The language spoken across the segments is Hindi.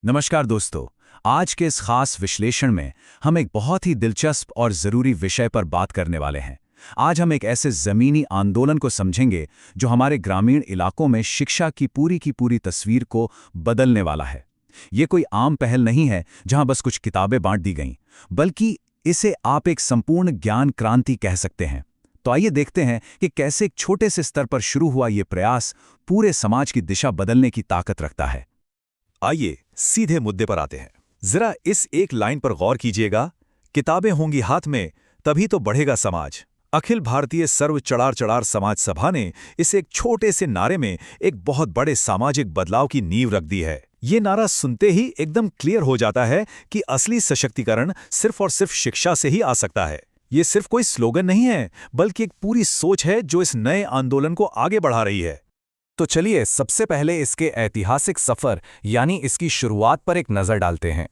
नमस्कार दोस्तों। आज के इस खास विश्लेषण में हम एक बहुत ही दिलचस्प और ज़रूरी विषय पर बात करने वाले हैं। आज हम एक ऐसे ज़मीनी आंदोलन को समझेंगे जो हमारे ग्रामीण इलाकों में शिक्षा की पूरी तस्वीर को बदलने वाला है। ये कोई आम पहल नहीं है जहां बस कुछ किताबें बांट दी गईं, बल्कि इसे आप एक संपूर्ण ज्ञान क्रांति कह सकते हैं। तो आइए देखते हैं कि कैसे एक छोटे से स्तर पर शुरू हुआ ये प्रयास पूरे समाज की दिशा बदलने की ताकत रखता है। आइए सीधे मुद्दे पर आते हैं। जरा इस एक लाइन पर गौर कीजिएगा, किताबें होंगी हाथ में तभी तो बढ़ेगा समाज। अखिल भारतीय सर्व चढ़ार चढ़ार समाज सभा ने इस एक छोटे से नारे में एक बहुत बड़े सामाजिक बदलाव की नींव रख दी है। ये नारा सुनते ही एकदम क्लियर हो जाता है कि असली सशक्तिकरण सिर्फ और सिर्फ शिक्षा से ही आ सकता है। ये सिर्फ कोई स्लोगन नहीं है, बल्कि एक पूरी सोच है जो इस नए आंदोलन को आगे बढ़ा रही है। तो चलिए सबसे पहले इसके ऐतिहासिक सफर यानी इसकी शुरुआत पर एक नजर डालते हैं।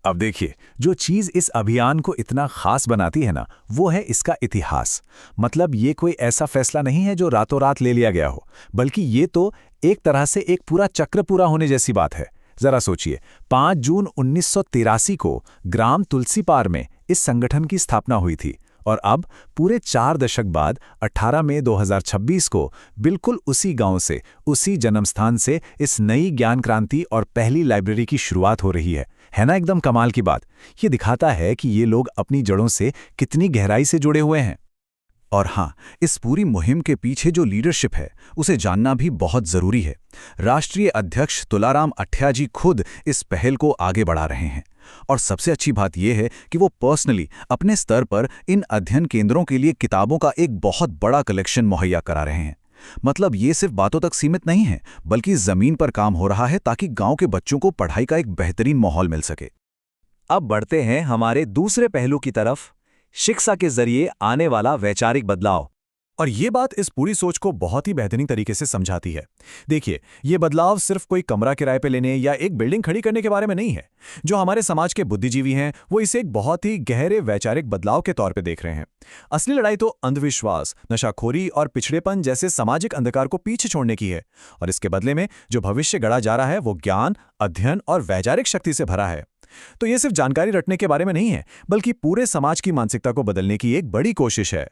अब देखिए, जो चीज इस अभियान को इतना खास बनाती है ना, वो है इसका इतिहास। मतलब ये कोई ऐसा फैसला नहीं है जो रातों रात ले लिया गया हो, बल्कि ये तो एक तरह से एक पूरा चक्र पूरा होने जैसी बात है। जरा सोचिए, 5 जून 1983 को ग्राम तुलसीपार में इस संगठन की स्थापना हुई थी, और अब पूरे 4 दशक बाद 18 मई 2026 को बिल्कुल उसी गांव से, उसी जन्मस्थान से इस नई ज्ञान क्रांति और पहली लाइब्रेरी की शुरुआत हो रही है ना? एकदम कमाल की बात। ये दिखाता है कि ये लोग अपनी जड़ों से कितनी गहराई से जुड़े हुए हैं। और हाँ, इस पूरी मुहिम के पीछे जो लीडरशिप है उसे जानना भी बहुत ज़रूरी है। राष्ट्रीय अध्यक्ष तुलाराम अठ्या जी खुद इस पहल को आगे बढ़ा रहे हैं, और सबसे अच्छी बात यह है कि वो पर्सनली अपने स्तर पर इन अध्ययन केंद्रों के लिए किताबों का एक बहुत बड़ा कलेक्शन मुहैया करा रहे हैं। मतलब ये सिर्फ बातों तक सीमित नहीं है, बल्कि ज़मीन पर काम हो रहा है ताकि गांव के बच्चों को पढ़ाई का एक बेहतरीन माहौल मिल सके। अब बढ़ते हैं हमारे दूसरे पहलू की तरफ, शिक्षा के जरिए आने वाला वैचारिक बदलाव। और ये बात इस पूरी सोच को बहुत ही बेहतरीन तरीके से समझाती है। देखिए, ये बदलाव सिर्फ कोई कमरा किराए पे लेने या एक बिल्डिंग खड़ी करने के बारे में नहीं है। जो हमारे समाज के बुद्धिजीवी हैं, वो इसे एक बहुत ही गहरे वैचारिक बदलाव के तौर पे देख रहे हैं। असली लड़ाई तो अंधविश्वास, नशाखोरी और पिछड़ेपन जैसे सामाजिक अंधकार को पीछे छोड़ने की है, और इसके बदले में जो भविष्य गढ़ा जा रहा है वो ज्ञान, अध्ययन और वैचारिक शक्ति से भरा है। तो ये सिर्फ जानकारी रटने के बारे में नहीं है, बल्कि पूरे समाज की मानसिकता को बदलने की एक बड़ी कोशिश है।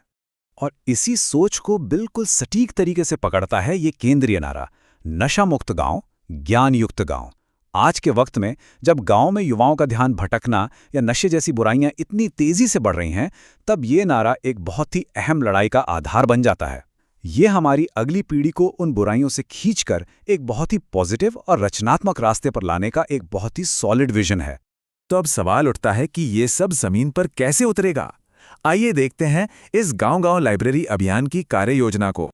और इसी सोच को बिल्कुल सटीक तरीके से पकड़ता है ये केंद्रीय नारा, नशा मुक्त गांव, ज्ञान युक्त गांव। आज के वक्त में जब गांव में युवाओं का ध्यान भटकना या नशे जैसी बुराइयां इतनी तेजी से बढ़ रही हैं, तब ये नारा एक बहुत ही अहम लड़ाई का आधार बन जाता है। ये हमारी अगली पीढ़ी को उन बुराइयों से खींचकर एक बहुत ही पॉजिटिव और रचनात्मक रास्ते पर लाने का एक बहुत ही सॉलिड विजन है। तो अब सवाल उठता है कि ये सब जमीन पर कैसे उतरेगा। आइए देखते हैं इस गांव-गांव लाइब्रेरी अभियान की कार्य योजना को।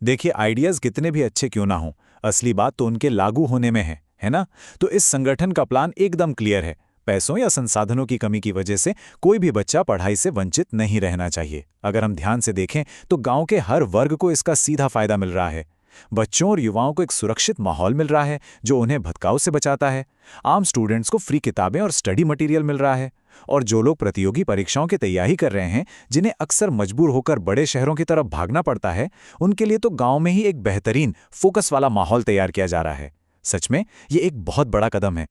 देखिए, आइडियाज कितने भी अच्छे क्यों ना हों, असली बात तो उनके लागू होने में है ना? तो इस संगठन का प्लान एकदम क्लियर है। पैसों या संसाधनों की कमी की वजह से कोई भी बच्चा पढ़ाई से वंचित नहीं रहना चाहिए। अगर हम ध्यान से देखें तो गांव के हर वर्ग को इसका सीधा फायदा मिल रहा है। बच्चों और युवाओं को एक सुरक्षित माहौल मिल रहा है जो उन्हें भटकाव से बचाता है। आम स्टूडेंट्स को फ्री किताबें और स्टडी मटेरियल मिल रहा है। और जो लोग प्रतियोगी परीक्षाओं की तैयारी कर रहे हैं, जिन्हें अक्सर मजबूर होकर बड़े शहरों की तरफ भागना पड़ता है, उनके लिए तो गांव में ही एक बेहतरीन फोकस वाला माहौल तैयार किया जा रहा है। सच में ये एक बहुत बड़ा कदम है।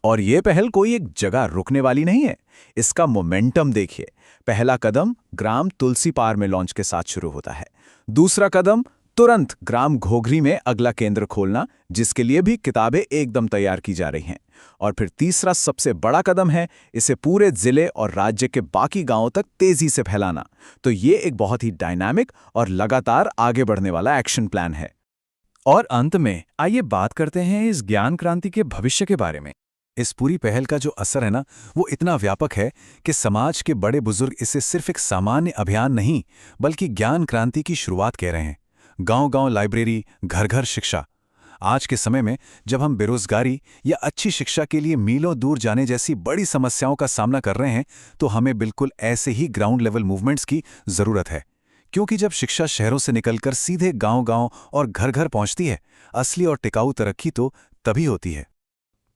और ये पहल कोई एक जगह रुकने वाली नहीं है। इसका मोमेंटम देखिए। पहला कदम ग्राम तुलसीपार में लॉन्च के साथ शुरू होता है। दूसरा कदम तुरंत ग्राम घोघरी में अगला केंद्र खोलना, जिसके लिए भी किताबें एकदम तैयार की जा रही हैं। और फिर तीसरा सबसे बड़ा कदम है इसे पूरे जिले और राज्य के बाकी गांवों तक तेजी से फैलाना। तो ये एक बहुत ही डायनामिक और लगातार आगे बढ़ने वाला एक्शन प्लान है। और अंत में आइए बात करते हैं इस ज्ञान क्रांति के भविष्य के बारे में। इस पूरी पहल का जो असर है ना, वो इतना व्यापक है कि समाज के बड़े बुजुर्ग इसे सिर्फ एक सामान्य अभियान नहीं, बल्कि ज्ञान क्रांति की शुरुआत कह रहे हैं। गांव-गांव लाइब्रेरी, घर-घर शिक्षा। आज के समय में जब हम बेरोजगारी या अच्छी शिक्षा के लिए मीलों दूर जाने जैसी बड़ी समस्याओं का सामना कर रहे हैं, तो हमें बिल्कुल ऐसे ही ग्राउंड लेवल मूवमेंट्स की जरूरत है। क्योंकि जब शिक्षा शहरों से निकलकर सीधे गांव-गांव और घर-घर पहुंचती है, असली और टिकाऊ तरक्की तो तभी होती है।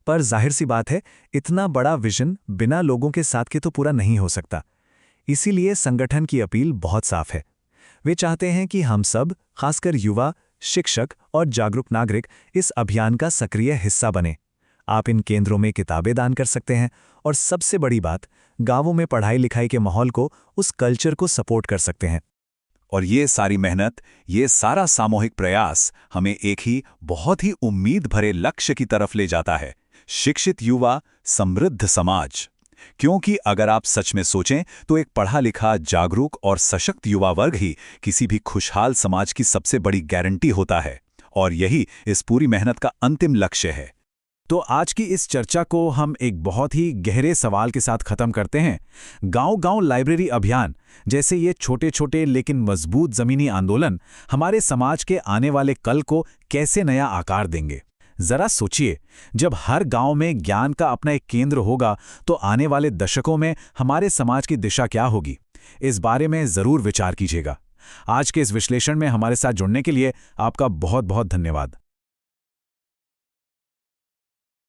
पर जाहिर सी बात है, इतना बड़ा विजन बिना लोगों के साथ के तो पूरा नहीं हो सकता। इसीलिए संगठन की अपील बहुत साफ है। वे चाहते हैं कि हम सब, खासकर युवा, शिक्षक और जागरूक नागरिक, इस अभियान का सक्रिय हिस्सा बने। आप इन केंद्रों में किताबें दान कर सकते हैं और सबसे बड़ी बात, गांवों में पढ़ाई लिखाई के माहौल को, उस कल्चर को सपोर्ट कर सकते हैं। और ये सारी मेहनत, ये सारा सामूहिक प्रयास हमें एक ही बहुत ही उम्मीद भरे लक्ष्य की तरफ ले जाता है, शिक्षित युवा, समृद्ध समाज। क्योंकि अगर आप सच में सोचें तो एक पढ़ा लिखा, जागरूक और सशक्त युवा वर्ग ही किसी भी खुशहाल समाज की सबसे बड़ी गारंटी होता है। और यही इस पूरी मेहनत का अंतिम लक्ष्य है। तो आज की इस चर्चा को हम एक बहुत ही गहरे सवाल के साथ खत्म करते हैं। गांव-गांव लाइब्रेरी अभियान जैसे ये छोटे छोटे लेकिन मजबूत जमीनी आंदोलन हमारे समाज के आने वाले कल को कैसे नया आकार देंगे। जरा सोचिए, जब हर गांव में ज्ञान का अपना एक केंद्र होगा तो आने वाले दशकों में हमारे समाज की दिशा क्या होगी। इस बारे में जरूर विचार कीजिएगा। आज के इस विश्लेषण में हमारे साथ जुड़ने के लिए आपका बहुत बहुत धन्यवाद।